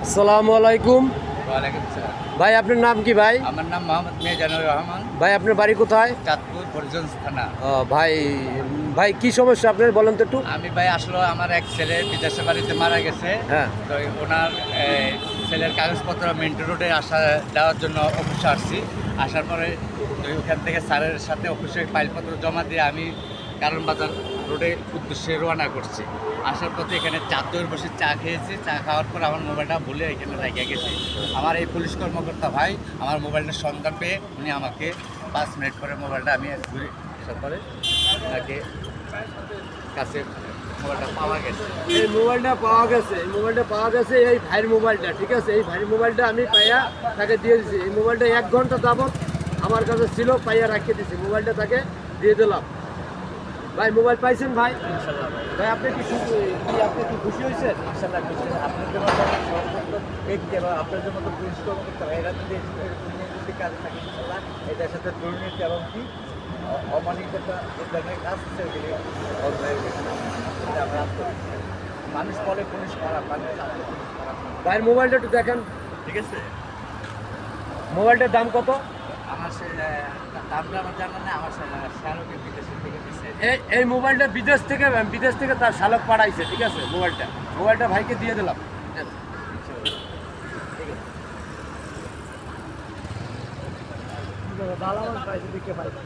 আসসালামু আলাইকুম। ওয়ালাইকুম সালাম। ভাই আপনার নাম কি ভাই? আমার নাম মোহাম্মদ মিজানুর রহমান, ভাই আপনার বাড়ি কোথায়? চাঁদপুর হরিজন্স থানা। ভাই ভাই কি সমস্যা আপনার বলেন তো একটু। আমি ভাই আসলে আমার এক ছেলে বিদেশে বাড়িতে মারা গেছে। হ্যাঁ। তো ওনার ছেলের কাগজপত্র মিন্টু রোডে দেওয়ার জন্য অফিসে আসছি। আসার পরে তো ওখান থেকে স্যারের সাথে অফিসে ফাইলপত্র জমা দিয়ে আমি কারণ বাজার রোডের উদ্দেশ্যে রওনা করছি। আসার পথে এখানে চাঁদপুর বসে চা খেয়েছি। চা খাওয়ার পর আমার মোবাইলটা ভুলে এখানে রেখে গেছি। আমার এই পুলিশ কর্মকর্তা ভাই আমার মোবাইলটার সন্ধান পেয়ে উনি আমাকে 5 মিনিট পরে মোবাইলটা আমি ঘুরে আসার পরে ওনাকে কাছে মোবাইলটা পাওয়া গেছে। এই মোবাইলটা পাওয়া গেছে, এই ভাইয়ের মোবাইলটা, ঠিক আছে। এই ভাইয়ের মোবাইলটা আমি পাইয়া তাকে দিয়ে দিছি। এই মোবাইলটা 1 ঘন্টা যাবত আমার কাছে ছিল, পাইয়া রাখিয়ে দিছি। মোবাইলটা তাকে দিয়ে দিলাম। ভাই মোবাইল পাইছেন ভাই? ইনশাল্লাহ ভাই আপনি কি খুশি হয়েছেন? ইনশাল্লাহ আপনাদের মতো ব্যক্তি এবং আপনাদের মতো পুলিশ কর্মকর্তা এরা যদি যদি কাজে থাকে ইনশাল্লাহ এটার সাথে দুর্নীতি এবং কি অমানবিকতা এই ধরনের কাজ সেগুলি বন্ধ হয়ে গেছে। এটা আমরা আত্মবিশ্বাস। মানুষ বলে পুলিশ খারাপ, মানুষ পুলিশ খারাপ না। ভাইয়ের মোবাইলটা একটু দেখেন। ঠিক আছে, মোবাইলটার দাম কত? আমার সে দামটা আমার জানা নেই। আমার শ্যালকের বিদেশের থেকে দিচ্ছে। এই মোবাইলটা বিদেশ থেকে তার শালক পাঠাইছে, ঠিক আছে। মোবাইলটা ভাইকে দিয়ে দিলাম। ভালো পাইছে দিকে পাইছে।